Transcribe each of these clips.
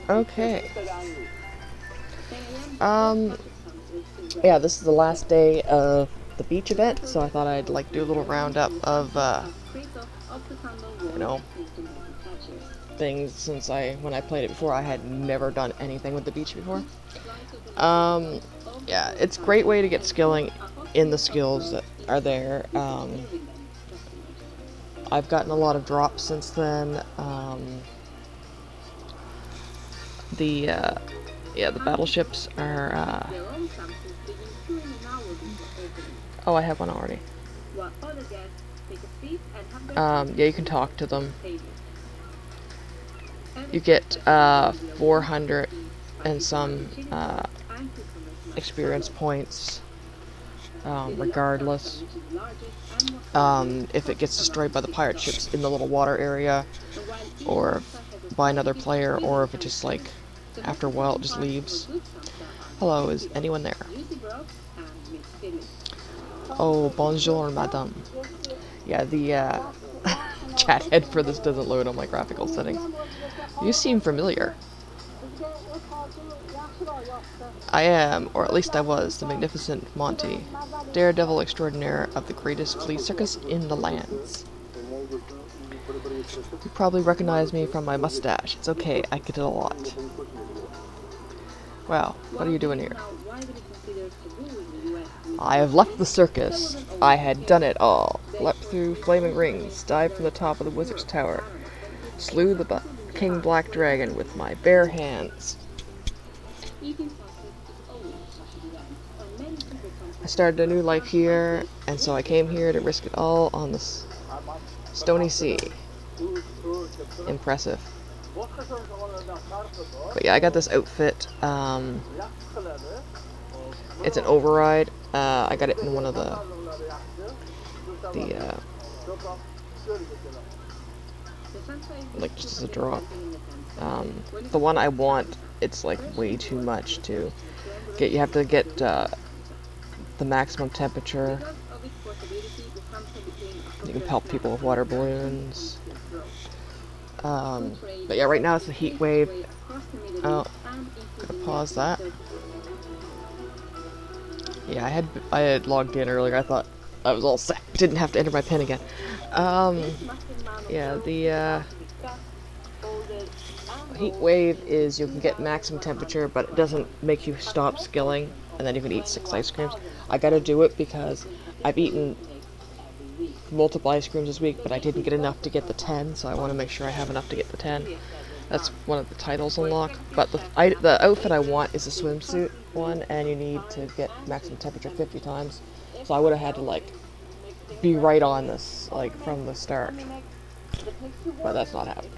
Okay. Yeah, this is the last day of the beach event, so I thought I'd like do a little roundup of, you know, things since when I played it before, I had never done anything with the beach before. Yeah, it's a great way to get skilling in the skills that are there. I've gotten a lot of drops since then. Yeah, the battleships are, oh, I have one already. Yeah, you can talk to them. You get, 400 and some, experience points, regardless. If it gets destroyed by the pirate ships in the little water area, or by another player, or if it just, like, after a while it just leaves. Hello, is anyone there? Oh, bonjour, madame. Yeah, the, chat head for this doesn't load on my graphical settings. You seem familiar. I am, or at least I was, the magnificent Monty, daredevil extraordinaire of the greatest flea circus in the lands. You probably recognize me from my mustache. It's okay, I get it a lot. Well, what are you doing here? I have left the circus. I had done it all. Leapt through flaming rings, dived from the top of the wizard's tower, slew the King Black Dragon with my bare hands. I started a new life here, and so I came here to risk it all on the stony sea. Impressive. But yeah, I got this outfit. It's an override. I got it in one of the like just as a drop. The one I want, it's like way too much to get. You have to get the maximum temperature. You can pelt people with water balloons. But yeah, right now it's a heat wave. Oh, gotta pause that. Yeah, I had logged in earlier. I thought I was all set. Didn't have to enter my PIN again. Yeah, the heat wave is you can get maximum temperature, but it doesn't make you stop skilling, and then you can eat 6 ice creams. I gotta do it because I've eaten multiple ice creams this week, but I didn't get enough to get the 10, so I want to make sure I have enough to get the 10. That's one of the titles unlocked. But the outfit I want is a swimsuit one, and you need to get maximum temperature 50 times. So I would have had to, like, be right on this, like, from the start. But that's not happening.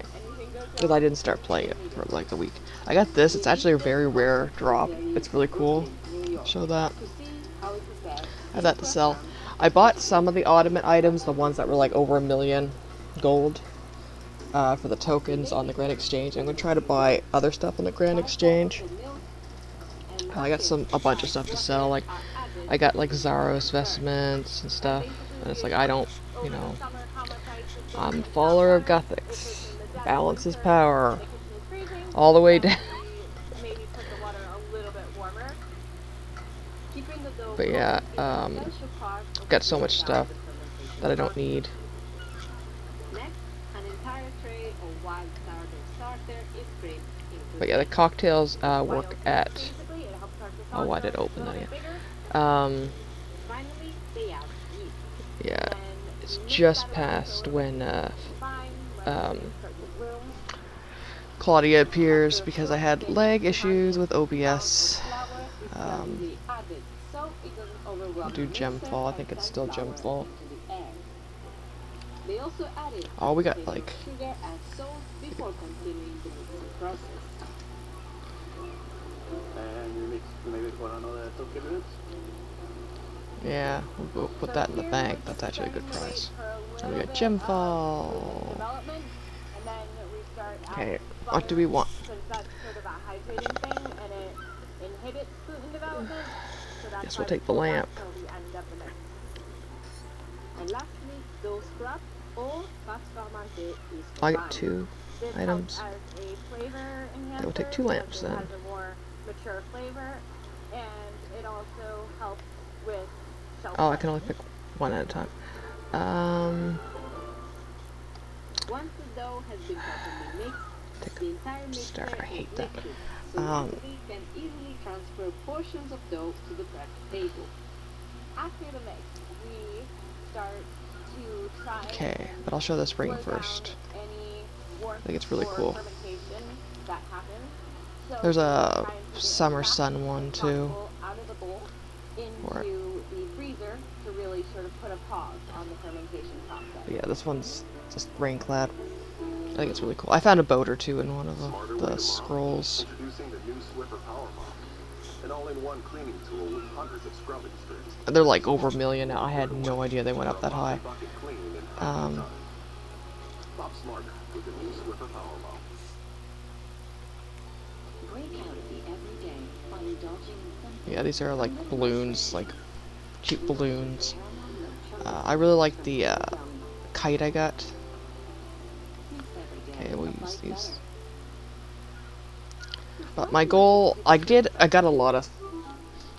Because I didn't start playing it for, like, a week. I got this. It's actually a very rare drop. It's really cool. I'll show that. I have that to sell. I bought some of the Ottoman items, the ones that were, like, over 1 million gold. For the tokens on the Grand Exchange. I'm gonna try to buy other stuff on the Grand Exchange. I got a bunch of stuff to sell. Like, I got like Zaros vestments and stuff. And it's like I don't, you know, I'm a follower of Gothics. Balance is power. All the way down. But yeah, got so much stuff that I don't need. But yeah, the cocktails work at. Oh, I didn't open that yet. Yeah, it's just past when Claudia appears because I had lag issues with OBS. I'll do Gemfall. I think it's still Gemfall. Oh, we got like. Yeah, we'll go put that in the bank. That's actually a good price. And we got Gemfall. Okay, what do we want? Guess we'll take the lamp. I got 2. This items. helps as a flavor enhancer. That would take 2 lamps then. It has a more mature flavor, and it also helps with shelf Oh, I life. can only pick one at a time. Once the dough has been properly mixed, Take the entire mixture star. I hate is that. liquid, so recipes can easily transfer portions of dough to the prep table. After the mix, we start to try. Okay, but I'll show the spring first. Any warmth I think it's really or cool. fermentation that happens. So There's we a try and put it summer as fast sun as one too. possible out of the bowl Or, into the freezer to really sort of put a pause on the fermentation process. yeah, this one's just rain clad. I think it's really cool. I found a boat or two in one of the scrolls. Introducing the new Swiffer Power Mop, an all-in-one cleaning tool with hundreds of scrubbing strips. They're like over a million now. I had no idea they went up that high. Mop smarter with the new Swiffer Power Mop. Yeah, these are like balloons, like cheap balloons. I really like the kite I got. Okay, we'll use these. But my goal, I got a lot of.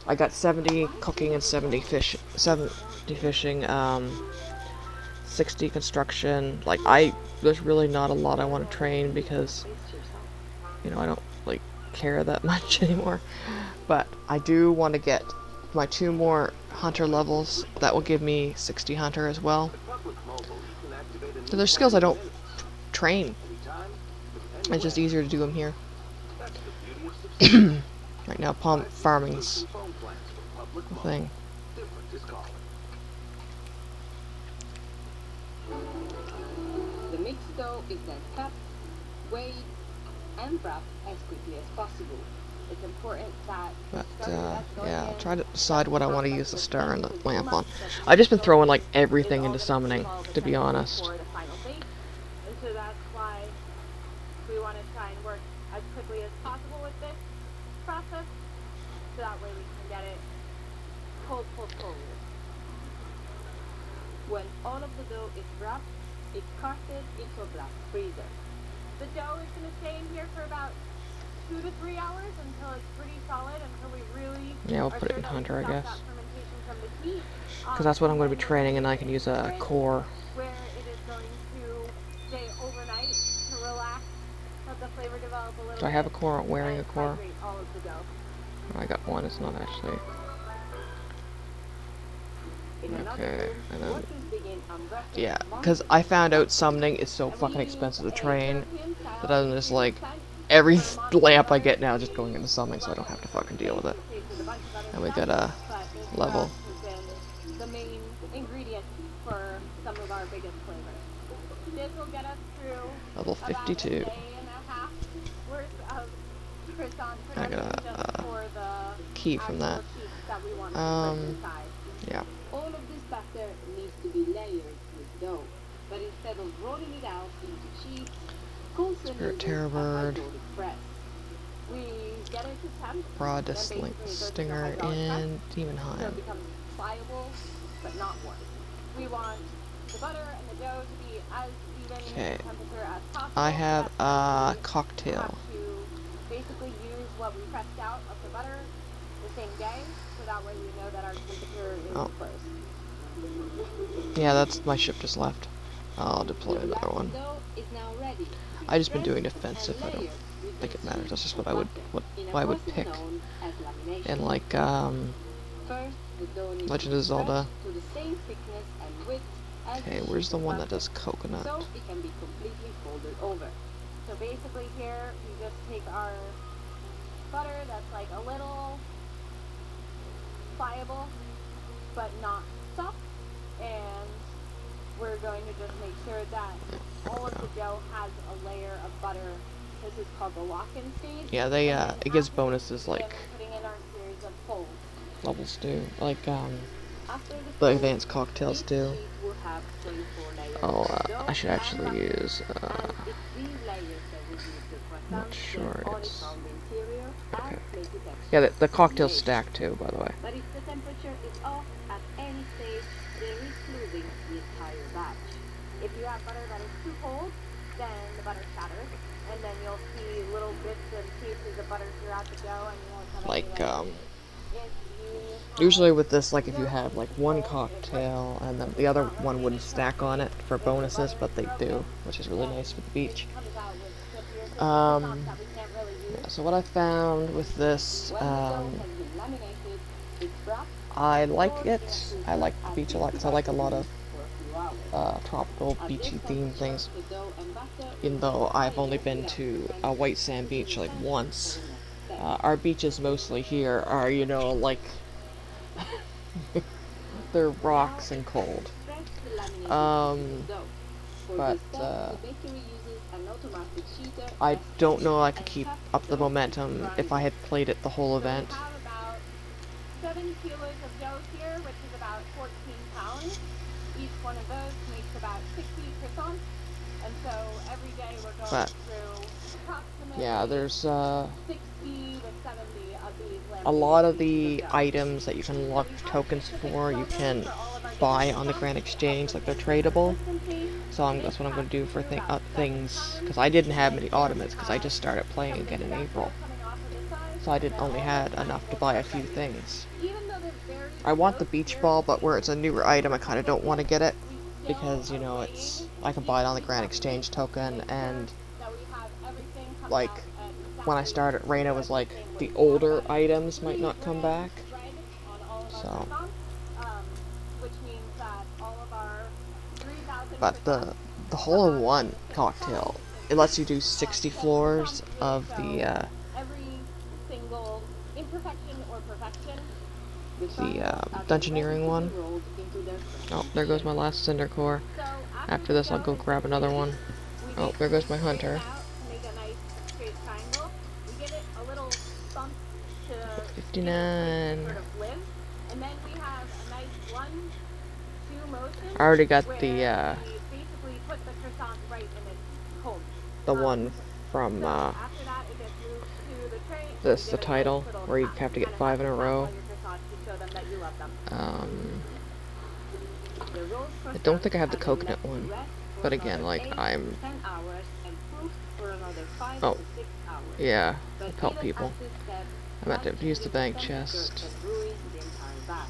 I got 70 cooking and 70 fishing, 60 construction. Like there's really not a lot I want to train because, you know, I don't like care that much anymore. But I do want to get my 2 more hunter levels. That will give me 60 hunter as well. So there's skills I don't train. It's just easier to do them here. Right now, palm farming's the thing. The mixed dough is then cut, weighed, and wrapped as quickly as possible. It's important that But yeah, I'll try to decide what I want to use the star and the lamp on. I've just been throwing like everything into summoning, to be honest. And so that's why we want to try and work as quickly as possible with this process, so that way we can get it cold. When all of the dough is wrapped, it's carted into a black freezer. The dough is going to stay in here for about 2 to 3 hours until it's pretty solid, until we really Yeah, we'll put it in hunter, I guess. Because that's what I'm going to be training, and I can use a core. Where it is going to stay overnight to relax, let the flavor develop a little bit. Do I have a core? Wearing a core? All of the dough. I got one. It's not actually. Okay, and then yeah, because I found out summoning is so fucking expensive to train that I'm just like every lamp I get now is just going into summoning, so I don't have to fucking deal with it. And we got a level. The main ingredient for some of our biggest flavors. This will get us through Level 52. I got a key from that. Yeah. All of this batter needs to be layered with dough, but instead of rolling it out into sheets, Spirit Terror Bird. We get it to temp, Broad Stinger and Demon so Hive. it becomes pliable but not warm. We want the butter and the dough to be as even Okay. temperature as possible. I have a cocktail. We have to basically use what we pressed out of the butter the same day, so that way we know that our temperature is close. Yeah, that's my ship just left. I'll deploy another one. I just been doing defensive. I don't think it matters. That's just what I would pick. And like Legend of Zelda. Okay, where's the one that does coconut? So it can be completely folded over. So basically here we just take our butter that's like a little pliable but not soft, and we're going to just make sure that all of the dough has a layer of butter. This is called the lock-in stage. Yeah, they it gives bonuses like putting in our series of folds. levels do, like the advanced cocktails do. Oh, I should actually use. I'm not sure it's. Okay. Yeah, the cocktails stack too, by the way. But if the temperature is off at any stage, there is losing the entire batch. If you have butter that is too cold, then the butter shatters, and then you'll see little bits and pieces of butter throughout the dough, and you won't have any Like, layers. If you usually with this, like, if you don't have, like, use one cold, it works. cocktail and then the other Not like one maybe wouldn't stack on it for if the bonuses, butter but is they do, broken, which is really then nice for the it beach. comes out with chippier croissants that we can't really use. Yeah, so what I found with this, When the dough has been laminated, it's wrapped. I like Stored it. in a freezer I like the at beach a lot because I like a lot of 50 for a few hours. tropical At beachy this themed temperature, things. the dough and batter Even will though I've only combine been without to difference, a white sand which is beach like essential once, for the next step. our beaches mostly here are, you know, like they're Now rocks and it's time cold. to press the laminated piece Um, of dough. For but this step, the bakery uses an automatic sheeter I that don't know I steams could and keep taps up the dough momentum to if I grind had it. played it the whole So we event. have about 7 kilos of dough here, which is about 14 pounds. Each one of those makes about 60 croissants. And so every day we're going But through approximately yeah, there's 60 to 70 of these a laminated lot of pieces the of dough. items that you can So unlock we have a tokens specific for, you program can for all of our buy different on the croissants. Grand It helps Exchange, us like they're maintain tradable. consistency. So This that's what you I'm going have to do to for do about 7 things, times because I didn't to have make many sure we ornaments, because I have just started playing some again bits in of that April. dough coming off of the sides, So I and didn't then only all of our had enough to triangles buy are a few ready. things. Even though they're very I want the close beach here ball, to but be where it's a newer item, I kind of don't want to Republican, get it, we still because, you are know, weighing I can each buy it on the piece Grand separately Exchange to token, make sure and that we have everything coming like out at when I exactly started, Reina was the like same the weight. We have older about items might 3 not come grams back. spread on all of our So, croissants, which means that all of our 3,000 but croissants the come hole in out at one the same cocktail, time. it lets you do 60 The croissants floors really of show the every single imperfection or perfection. The triangles are then ready dungeoneering to be one. rolled into their Oh, crescent there goes my shapes. last cinder core. So after After the this, I'll dough go has been grab another created, one. we Oh, there goes basically my straighten hunter. out to make a nice straight triangle. We give it a little bump to give it a place to 59. sort of live. And then we have a nice 1, 2 I motions already got where we basically put the croissant right in its home. the one from So after that, it gets moved to the tray, and we the give it a nice title, little where you tap. have to You get kind of have 5 in to a tap row. all your croissants to show them that you love them. Um, The rolled I don't croissants think I have the are then coconut left to one, rest for but again, another like 8 I'm. to 10 hours and proofed for another 5 Oh, to 6 hours. yeah, But help even people. at this step, I'm about one to use change the in the bank temperature chest. can ruin the entire batch.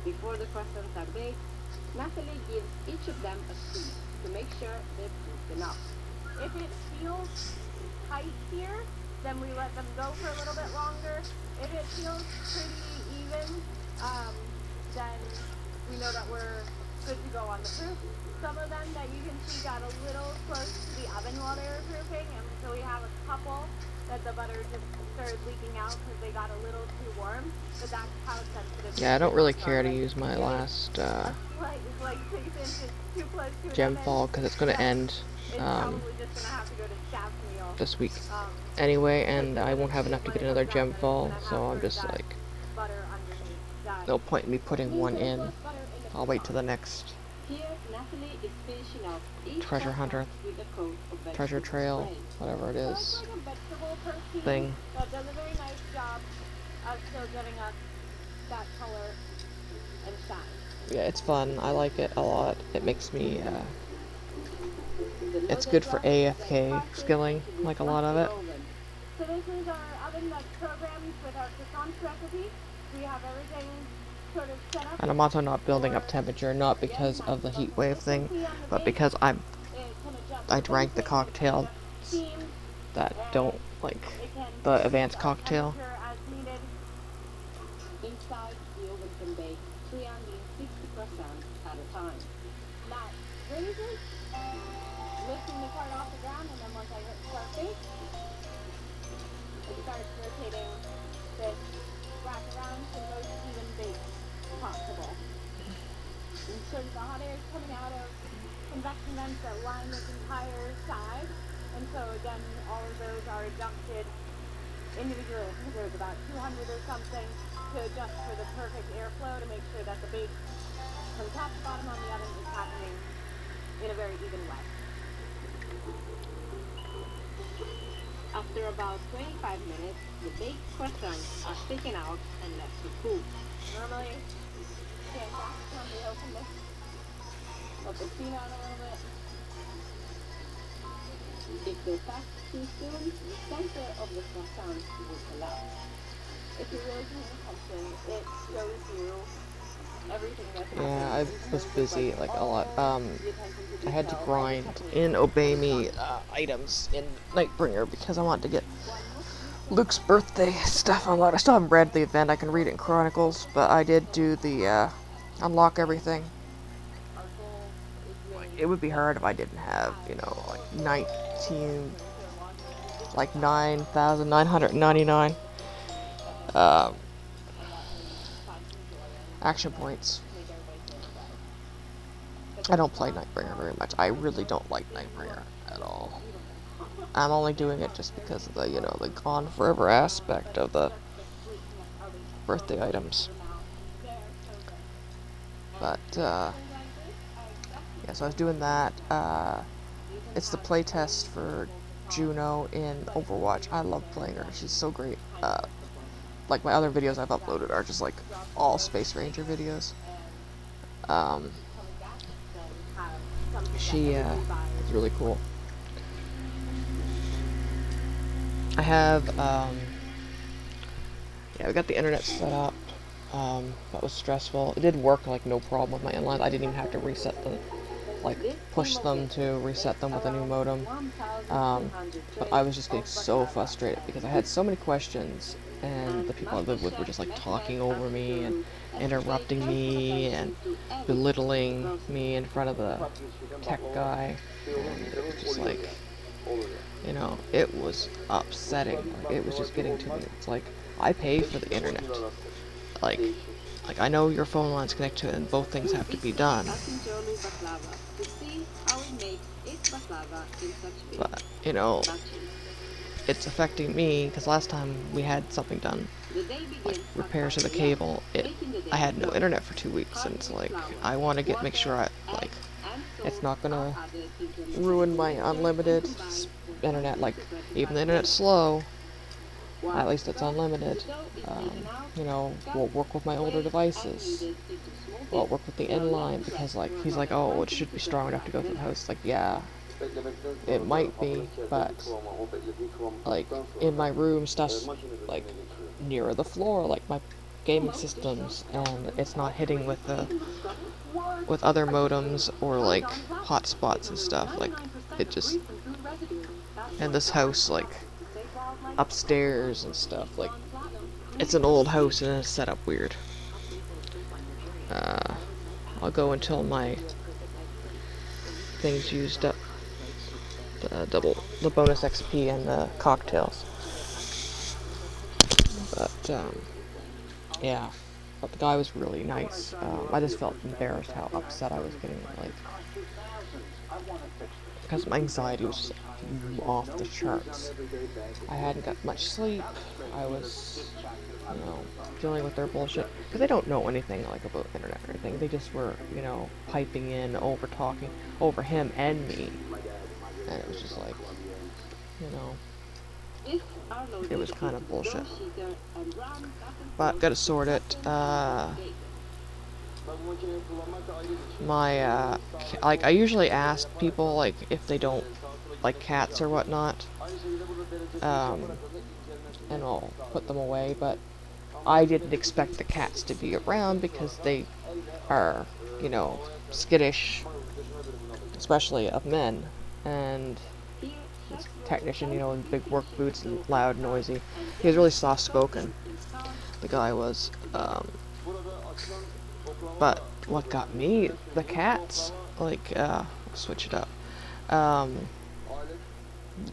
Before the croissants are baked, Natalie gives each of them a squeeze to make sure they've cooked enough. If it feels tight here, then we let them go for a little bit longer. If it feels pretty even, then we know that we're good to go on the proof. Some of them that you can see got a little close to the oven while they were proofing, and so we have a couple that the butter just started leaking out because they got a little too warm, but that's how sensitive Yeah, I these don't really croissants are. care to Like, use my if it's last a slight, like 6 inches too close to an gem oven, fall, because it's going to then end it's probably just gonna have to go to shaft meal. this week Um, anyway, because and you're I gonna won't have see enough to when get it another comes out gem that it's fall, gonna have so I'm sort of just that like, butter underneath. That no point in me putting means one there's in. less butter in the I'll wait till the croissant. next Here, Natalie is finishing off each treasure hunter, croissant with a coat of treasure vegetable trail, spray. whatever it So it's is, like a vegetable protein thing. that does a very nice job of still giving us that color and shine. Yeah, it's fun. I like it a lot. It makes me, The it's loaded good for rust is then AFK carted skilling, into this like a lot of rusty it. oven. So this is our oven that's programmed with our croissant recipe. We have everything sort of set up And I'm also not building up for, temperature, not again, because of the maximum heat wave thing, consistency on the but base. because It can adjust I the drank the venting, it can cocktail adjust the steam, that don't, and like, it can the decrease advanced our cocktail. temperature as needed. Inside, the oven can bake 360 croissants at a time. Now, raise it, lifting the cart off the ground, and then once I hit start bake, it starts rotating this rack around to the most even bake possible. And sort of the hot air is coming out of convection vents that line this entire side. And so again, all of those are adjusted individually. I think there's about 200 or something to adjust for the perfect airflow to make sure that the bake from top to bottom on the oven is happening in a very even way. After about 25 minutes, the baked croissants are taken out and left to cool. Normally, fantastic when we open this. Let the steam out a little bit. go fast too soon, the center of the croissant will collapse. If you're really paying attention, it shows you everything that's happening Yeah, I in was terms of busy like like a lot. all the attention to I had to detail, all the grind techniques. in Obey Me items in Nightbringer because I wanted to get Luke's birthday stuff unlocked. I still haven't read the event. I can read it in Chronicles, but I did do the unlock everything. Our goal is Like, really it would be just hard if I didn't have, you know, like 9,999 um, action points. I don't play Nightbringer very much. I really don't like Nightbringer at all. I'm only doing it just because of the, you know, the gone forever aspect of the birthday items. But, yeah, so I was doing that. It's the playtest for Juno in Overwatch. I love playing her. She's so great. Like, my other videos I've uploaded are just, like, all Space Ranger videos. She, is really cool. I have, yeah, we got the internet set up. That was stressful. It did work, like, no problem with my inlines. I didn't even have to reset the, like, push them to reset them with a new modem. But I was just getting so frustrated because I had so many questions, and the people I lived with were just, like, talking over me and interrupting me and belittling me in front of the tech guy. And it was just like, you know, it was upsetting. Like, it was just getting to me. It's like, I pay for the internet. Like I know your phone line's connected to it, and both things have to be done. But, you know, it's affecting me, because last time we had something done, like repairs to the cable, I had no internet for 2 weeks, and it's like, I want to make sure it's not gonna ruin my unlimited internet. Like, even the internet's slow, at least it's unlimited. You know, we'll work with my older devices. Well, work with the inline, because, like, he's like, oh, it should be strong enough to go through the house. Like, yeah, it might be, but, like, in my room, stuff's, like, nearer the floor, like my gaming systems, and it's not hitting with other modems or, like, hotspots and stuff. Like, it just, and this house, like, upstairs and stuff, like, it's an old house and it's set up weird. I'll go until my thing's used up. The bonus XP and the cocktails. But, yeah. But the guy was really nice. I just felt embarrassed how upset I was getting, like, because my anxiety was just off the charts. I hadn't got much sleep. I was, you know, dealing with their bullshit, because they don't know anything, like, about internet or anything. They just were, you know, piping in, over talking over him and me, and it was just like, you know, it was kind of bullshit. But gotta sort it. Like, I usually ask people, like, if they don't like cats or whatnot, and I'll put them away, but I didn't expect the cats to be around, because they are, you know, skittish, especially of men, and this technician, you know, in big work boots and loud, noisy. He was really soft-spoken, the guy was, but what got me, the cats, like, switch it up,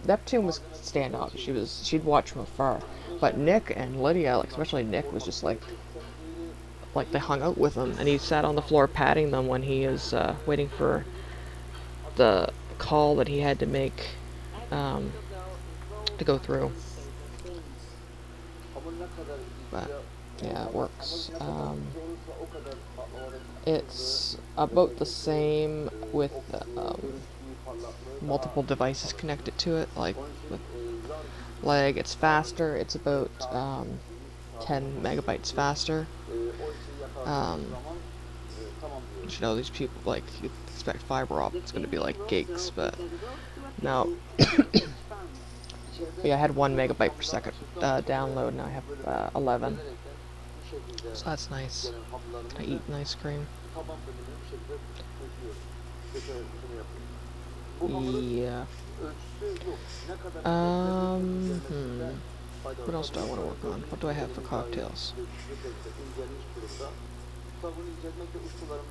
Neptune was standoff. She'd watch from afar, but Nick and Lydia, like, especially Nick, was just like they hung out with him, and he sat on the floor patting them when he is waiting for the call that he had to make, to go through. But yeah, it works. It's about the same with multiple devices connected to it. Like with lag, it's faster. It's about 10 megabytes faster. You know, these people, like, you expect fiber optics going to be like gigs, but no. But yeah, I had 1 megabyte per second download, now I have 11. So that's nice. Can I eat an ice cream? Yeah. What else do I want to work on? What do I have for cocktails?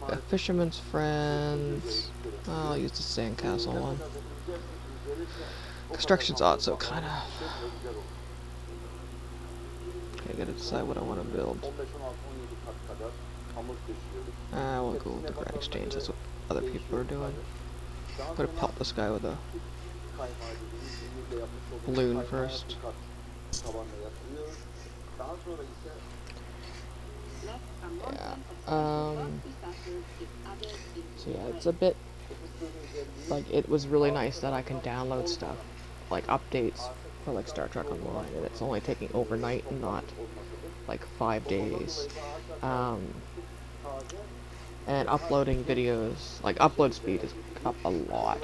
A Fisherman's Friend. I'll use the Sandcastle one. Construction's odd, so kind of. Okay, I gotta decide what I want to build. I will go with the Grand Exchange. That's what other people are doing. I'm gonna pelt this guy with a balloon first. Yeah. So yeah, it's a bit like it was really nice that I can download stuff, like updates for like Star Trek Online, and it's only taking overnight and not like 5 days. And uploading videos, like upload speed is up a lot.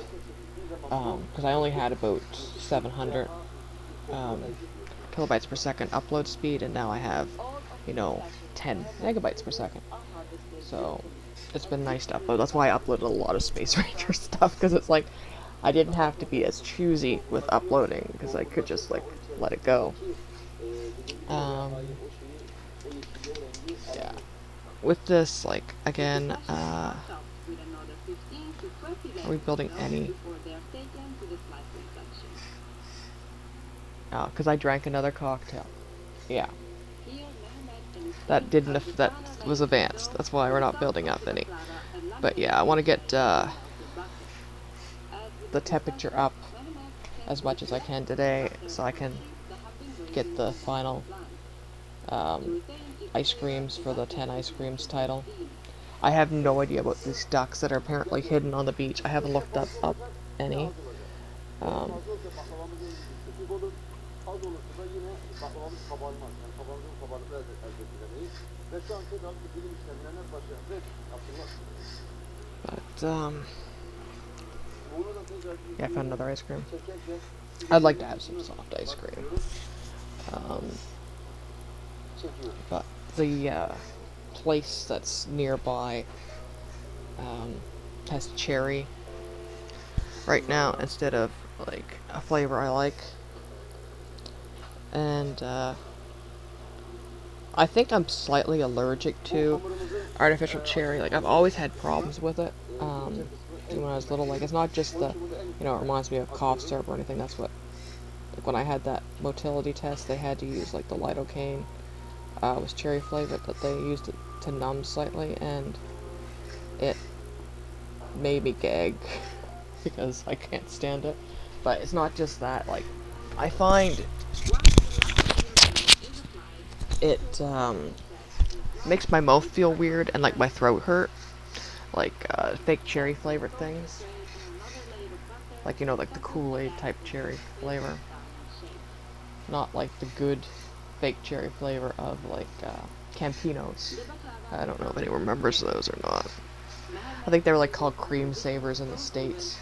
Because I only had about 700 kilobytes per second upload speed, and now I have, 10 megabytes per second. So it's been nice to upload. That's why I uploaded a lot of Space Ranger stuff, because it's like I didn't have to be as choosy with uploading, because I could just like let it go. Yeah. With this, like, again, are we building any? Oh, because I drank another cocktail. Yeah. That didn't, that was advanced. That's why we're not building up any. But yeah, I want to get the temperature up as much as I can today, so I can get the final ice creams for the 10 ice creams title. I have no idea about these ducks that are apparently hidden on the beach. I haven't looked up any. But, yeah, I found another ice cream. I'd like to have some soft ice cream. But the place that's nearby has cherry right now instead of like a flavor I like. And I think I'm slightly allergic to artificial cherry. Like, I've always had problems with it. When I was little, like, it's not just the, it reminds me of cough syrup or anything. That's what, like, when I had that motility test, they had to use, like, the lidocaine, was cherry flavored, that they used it to numb slightly, and it made me gag, because I can't stand it. But it's not just that, like, I find it, makes my mouth feel weird, and, like, my throat hurt. Like, fake cherry flavored things. Like, like the Kool-Aid type cherry flavor. Not like the good fake cherry flavor of, like, Campinos. I don't know if anyone remembers those or not. I think they were, like, called cream savers in the States.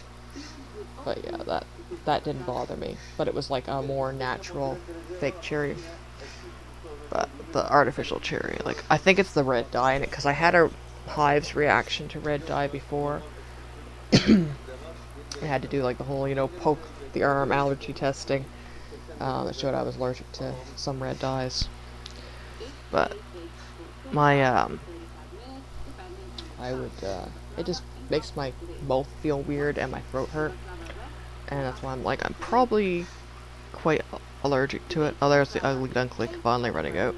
But yeah, that didn't bother me. But it was, like, a more natural fake cherry. But the artificial cherry, like, I think it's the red dye in it, because I had a hives reaction to red dye before. I had to do like the whole, poke the arm allergy testing. That showed I was allergic to some red dyes. But my it just makes my mouth feel weird and my throat hurt, and that's why I'm probably quite allergic to it. Oh, there's the ugly duckling finally running out.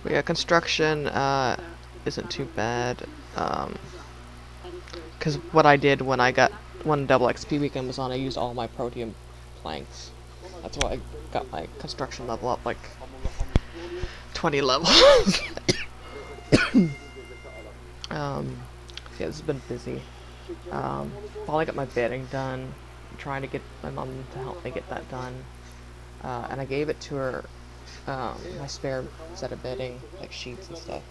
But yeah, construction isn't too bad. Because what I did when I got when double XP weekend was on, I used all my protein planks. That's why I got my construction level up like 20 levels. Yeah, this has been busy. Finally got my bedding done. I'm trying to get my mom to help me get that done. And I gave it to her, my spare set of bedding, like sheets and stuff,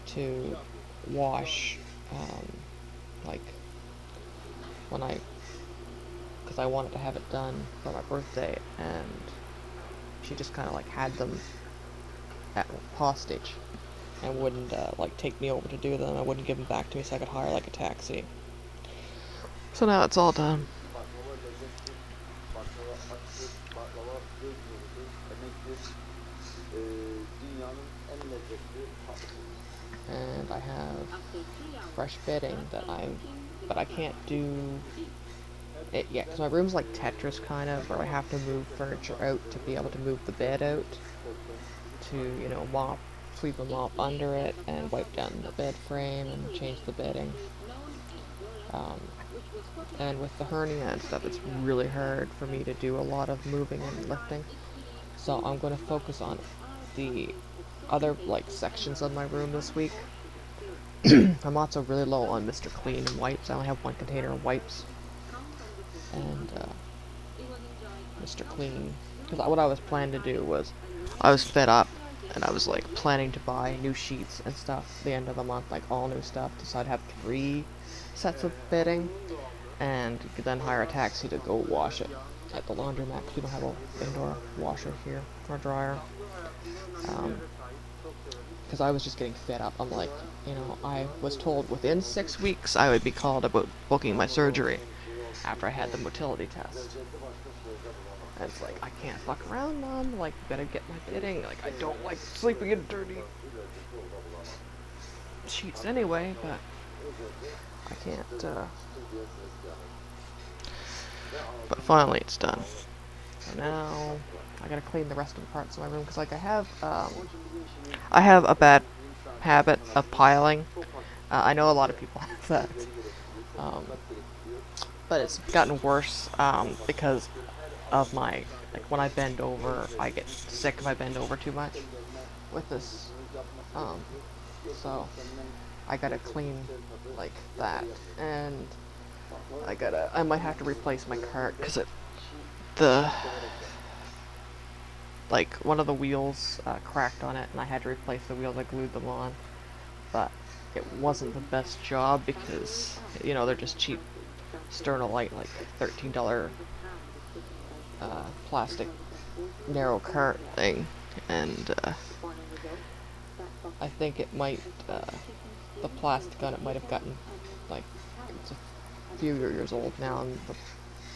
to wash like when because I wanted to have it done for my birthday, and she just kind of like had them at hostage and wouldn't like take me over to do them. I wouldn't give them back to me so I could hire like a taxi. So now it's all done. Baklava lezzetli. Baklava açtır. Baklava göz nurudur. Emektir. Dünyanın en lezzetli tatlısıdır. And I have fresh bedding but I can't do it yet because my room's like Tetris kind of, where I have to move furniture out to be able to move the bed out to, you know, sweep a mop under it and wipe down the bed frame and change the bedding. And with the hernia and stuff, it's really hard for me to do a lot of moving and lifting. So I'm going to focus on the other like sections of my room this week. I'm also really low on Mr. Clean and wipes. I only have one container of wipes. And Mr. Clean, because what I was planning to do was, I was fed up, and I was like planning to buy new sheets and stuff at the end of the month, like all new stuff, so I'd have 3 sets of bedding, and then hire a taxi to go wash it at the laundromat, because we don't have an indoor washer here, or dryer. Because I was just getting fed up. I'm like, you know, I was told within 6 weeks I would be called about booking my surgery after I had the motility test. And it's like, I can't fuck around, Mom. Like, better get my bedding. Like, I don't like sleeping in dirty sheets anyway, but I can't, But finally it's done. So now I gotta clean the rest of the parts of my room, because like I have a bad habit of piling. I know a lot of people have that. But it's gotten worse because of my, like when I bend over, I get sick if I bend over too much with this. So I gotta clean like that, and I might have to replace my cart because like one of the wheels cracked on it, and I had to replace the wheels. I glued them on, but it wasn't the best job because, you know, they're just cheap Sternolite, like $13 plastic narrow cart thing, and I think it might the plastic on it might have gotten, like, it's a few years old now, and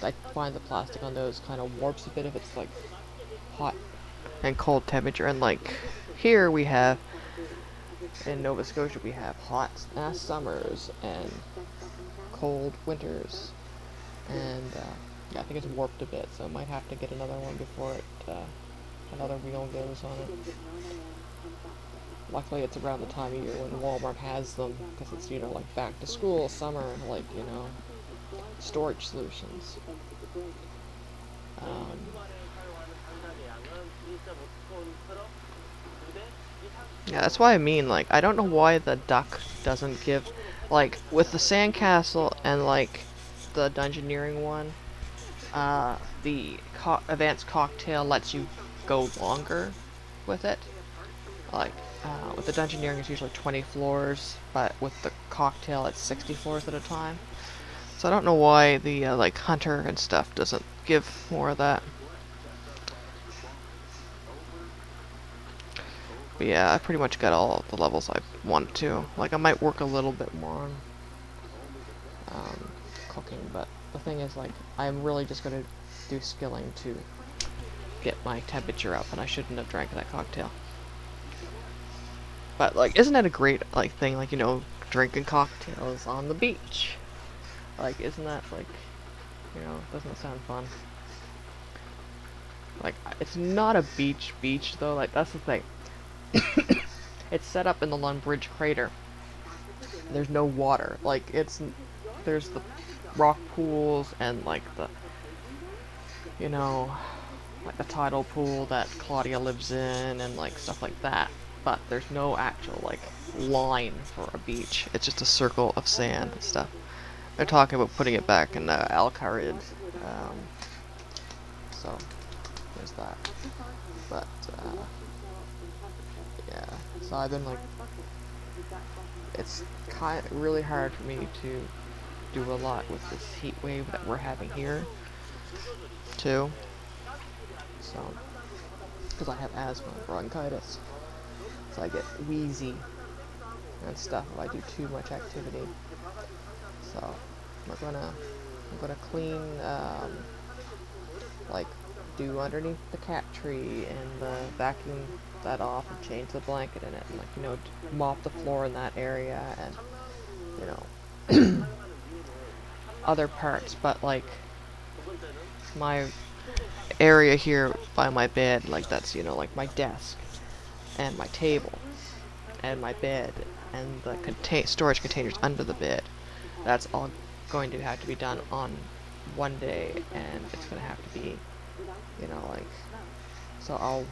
I find the plastic on those kind of warps a bit if it's like hot and cold temperature, and like here we have in Nova Scotia we have hot summers and cold winters, and yeah, I think it's warped a bit, so I might have to get another one before another wheel goes on it. Luckily it's around the time of year when Walmart has them, because it's, you know, like back to school, summer, like, you know, storage solutions. Yeah, that's why I mean, like, I don't know why the duck doesn't give, like, with the sandcastle and, like, the dungeoneering one, the advanced cocktail lets you go longer with it. Like, with the dungeoneering it's usually 20 floors, but with the cocktail it's 60 floors at a time. So I don't know why the, like, hunter and stuff doesn't give more of that. But yeah, I pretty much got all of the levels I want to. Like, I might work a little bit more on cooking, but the thing is, like, I'm really just going to do skilling to get my temperature up, and I shouldn't have drank that cocktail. But, like, isn't that a great, like, thing, like, you know, drinking cocktails on the beach? Like, isn't that, like, you know, doesn't it sound fun? Like, it's not a beach, though, like, that's the thing. It's set up in the Lundbridge crater. There's no water. Like, there's the rock pools and, like, the, you know, like the tidal pool that Claudia lives in and, like, stuff like that. But there's no actual, like, line for a beach. It's just a circle of sand and stuff. They're talking about putting it back in Alcarid. So, there's that. But, yeah. So I've been, like, it's really hard for me to do a lot with this heat wave that we're having here, too. So, because I have asthma and bronchitis, so I get wheezy and stuff if I do too much activity. So, I'm gonna clean, like, do underneath the cat tree and vacuum that off and change the blanket in it, and, like, you know, mop the floor in that area and, you know, other parts. But, like, my area here by my bed, like, that's, you know, like my desk and my table and my bed and the storage containers under the bed, that's all going to have to be done on one day, and it's going to have to be, you know, like, so I'll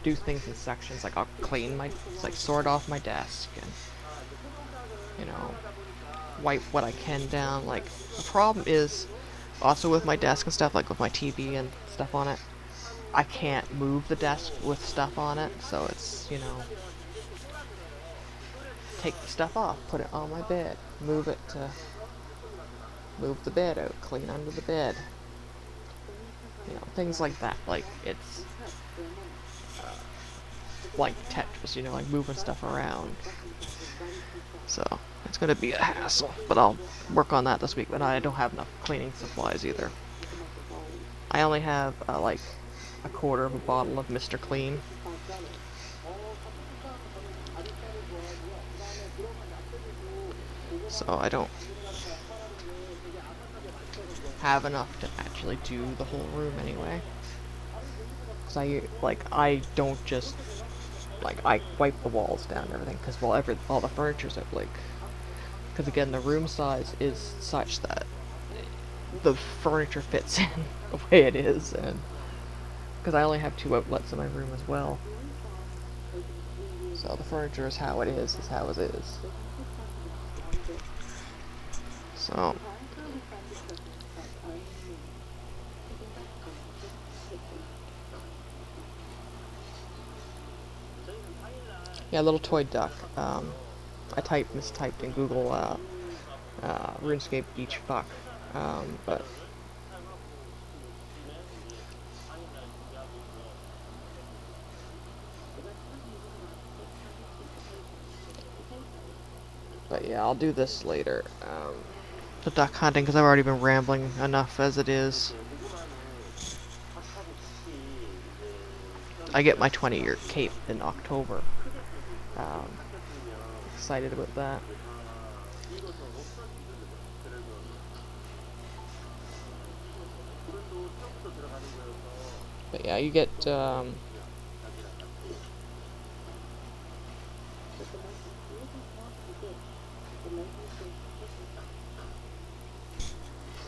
do things in sections, like I'll clean like sort off my desk and, you know, wipe what I can down. Like, the problem is also with my desk and stuff, like with my TV and stuff on it, I can't move the desk with stuff on it, so it's, you know, take the stuff off, put it on my bed, move the bed out, clean under the bed, you know, things like that. Like, it's like Tetris, you know, like moving stuff around. So it's gonna be a hassle, but I'll work on that this week. But I don't have enough cleaning supplies either. I only have like a quarter of a bottle of Mr. Clean. So I don't have enough to actually do the whole room anyway. Cause I don't just, like, I wipe the walls down and everything, because, well, all the furniture's out, like, because again, the room size is such that the furniture fits in the way it is, and because I only have 2 outlets in my room as well. So the furniture is how it is how it is. So, yeah, little toy duck. I mistyped in Google RuneScape Beach fuck, but yeah, I'll do this later. The duck hunting, because I've already been rambling enough as it is. I get my 20-year cape in October. Excited about that. But yeah, you get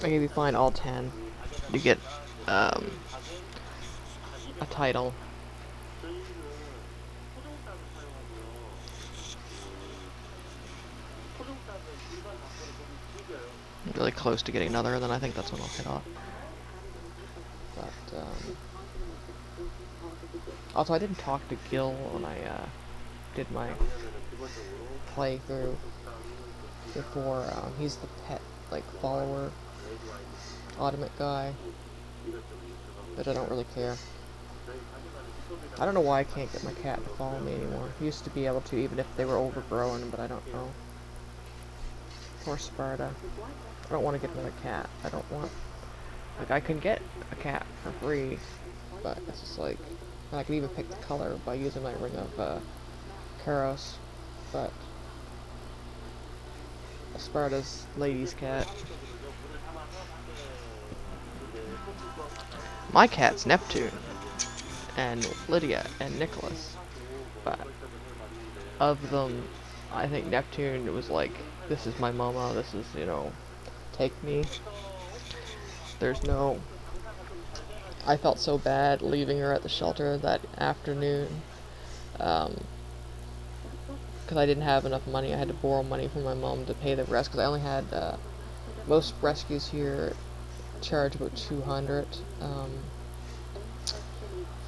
like, if you find all 10, you get a title. Really close to getting another, and then I think that's when I'll hit off. But also, I didn't talk to Gil when I did my playthrough before. He's the pet, like, follower automate guy, but I don't really care. I don't know why I can't get my cat to follow me anymore. I used to be able to, even if they were overgrown, but I don't know. Poor Sparta. I don't want to get another cat. I don't want... Like, I can get a cat for free, but it's just like... And I can even pick the color by using my ring of Karos, but... Sparta's lady's cat. My cat's Neptune, and Lydia, and Nicholas, but of them, I think Neptune was like, this is my mama, this is, you know, take me. There's no... I felt so bad leaving her at the shelter that afternoon, because I didn't have enough money. I had to borrow money from my mom to pay the rest, because I only had, most rescues here charge about $200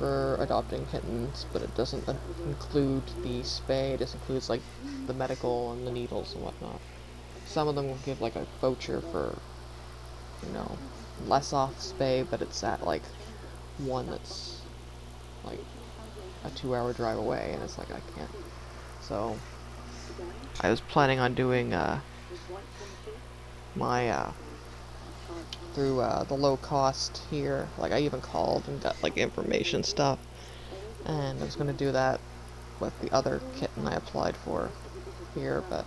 for adopting kittens, but it doesn't include the spay. It just includes like the medical and the needles and whatnot. Some of them will give like a voucher for, you know, less off spay, but it's at like one that's like a 2-hour drive away, and it's like I can't. So I was planning on doing my through the low cost here. Like I even called and got like information stuff, and I was gonna do that with the other kitten I applied for here, but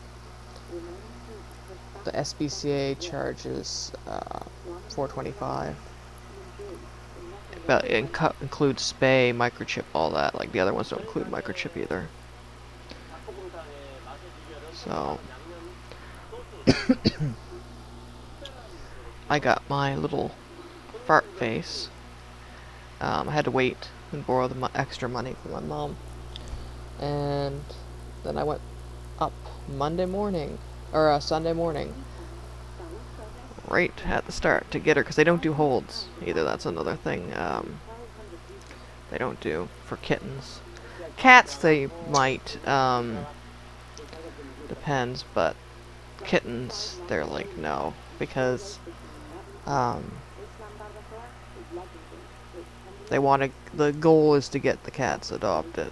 the SPCA charges $4.25. But it includes spay, microchip, all that. Like the other ones don't include microchip either. So I got my little fart face. I had to wait and borrow the extra money from my mom, and then I went up Monday morning or Sunday morning, right at the start to get her, because they don't do holds either. That's another thing they don't do for kittens. Cats they might, depends, but kittens they're like no, because they want to. The goal is to get the cats adopted.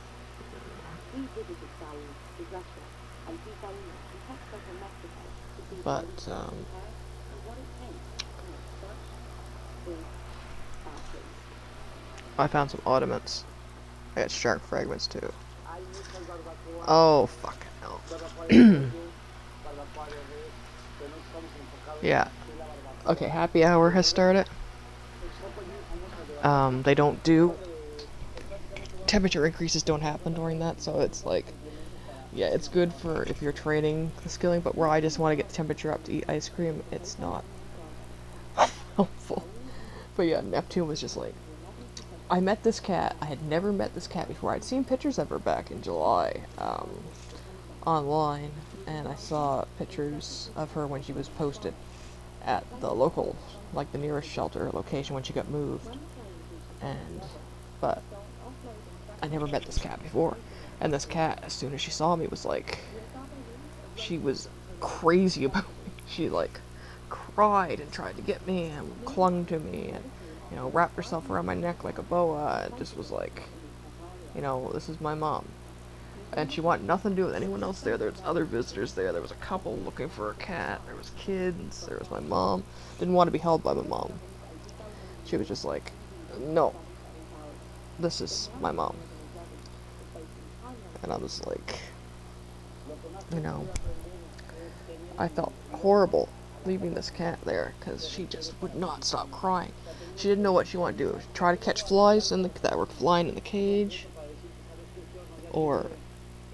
But I found some ornaments. I got shark fragments too. Oh fuck no. Yeah. Okay, happy hour has started. They don't do temperature increases don't happen during that, so it's like, yeah, it's good for if you're training the skilling, but where I just want to get the temperature up to eat ice cream, it's not helpful. But yeah, Neptune was just like, I met this cat. I had never met this cat before. I'd seen pictures of her back in July online, and I saw pictures of her when she was posted at the local, like the nearest shelter location when she got moved. But I never met this cat before. And this cat, as soon as she saw me, was like, she was crazy about me. She like cried and tried to get me and clung to me and, you know, wrapped herself around my neck like a boa and just was like, you know, this is my mom. And she wanted nothing to do with anyone else there. There was other visitors there. There was a couple looking for a cat. There was kids. There was my mom. Didn't want to be held by my mom. She was just like, no, this is my mom. And I was like, you know, I felt horrible leaving this cat there because she just would not stop crying. She didn't know what she wanted to do. Try to catch flies that were flying in the cage, or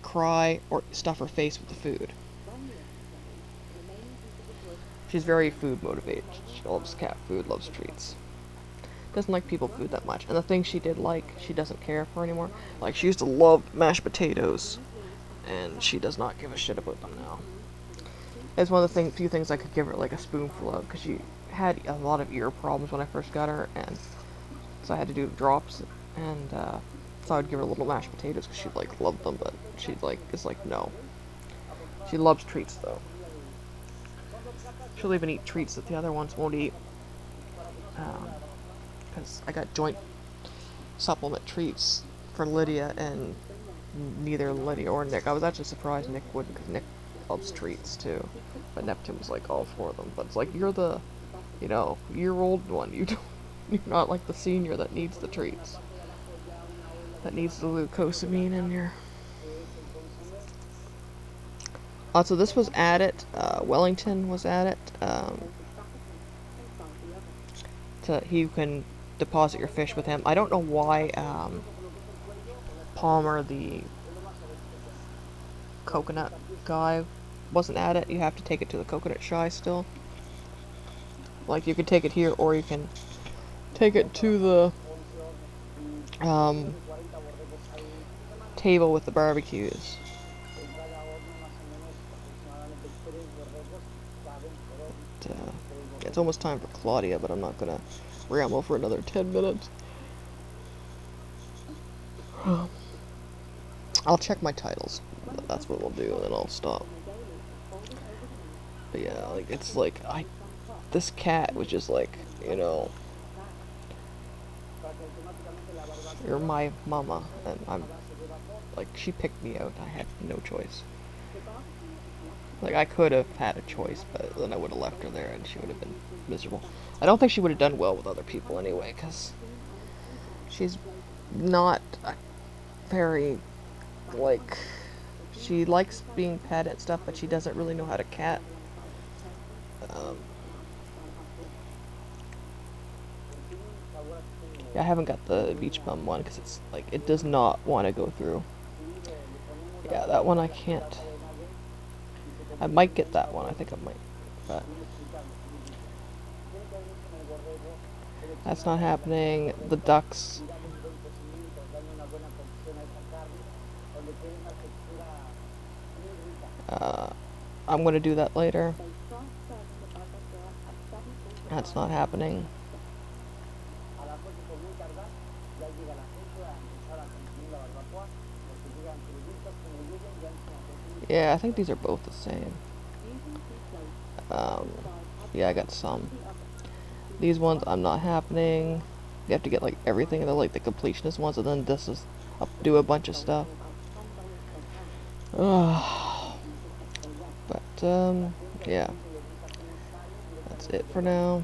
cry, or stuff her face with the food. She's very food motivated. She loves cat food, loves treats. Doesn't like people food that much. And the things she did like, she doesn't care for anymore. Like, she used to love mashed potatoes, and she does not give a shit about them now. It's one of the few things I could give her like a spoonful of, because she had a lot of ear problems when I first got her, and so I had to do drops, and so I would give her little mashed potatoes because she like loved them, but she like is like no. She loves treats though. She'll even eat treats that the other ones won't eat. Because I got joint supplement treats for Lydia, and neither Lydia or Nick. I was actually surprised Nick wouldn't, because Nick loves treats too. But Neptune was like all for them. But it's like, you're the, you know, year-old one. You're not like the senior that needs the treats. That needs the glucosamine in your... So this was added, Wellington was added, you can deposit your fish with him. I don't know why, Palmer, the coconut guy, wasn't at it. You have to take it to the coconut shy still. Like, you could take it here, or you can take it to the table with the barbecues. It's almost time for Claudia, but I'm not gonna ramble for another 10 minutes. I'll check my titles. That's what we'll do, and then I'll stop. But yeah, like it's like this cat was just like, you know, you're my mama, and I'm like, she picked me out. I had no choice. Like I could have had a choice, but then I would have left her there, and she would have been miserable. I don't think she would have done well with other people anyway, because she's not very like, she likes being pet and stuff, but she doesn't really know how to cat. Um, yeah, I haven't got the beach bum one because it's like it does not want to go through. Yeah, that one I can't. I might get that one. I think I might, but that's not happening. The ducks. Uh, I'm gonna do that later. That's not happening. Yeah, I think these are both the same. Um, yeah, I got some. These ones I'm not happening. You have to get like everything, and they're like the completionist ones, and then this is I'll do a bunch of stuff. But yeah, that's it for now.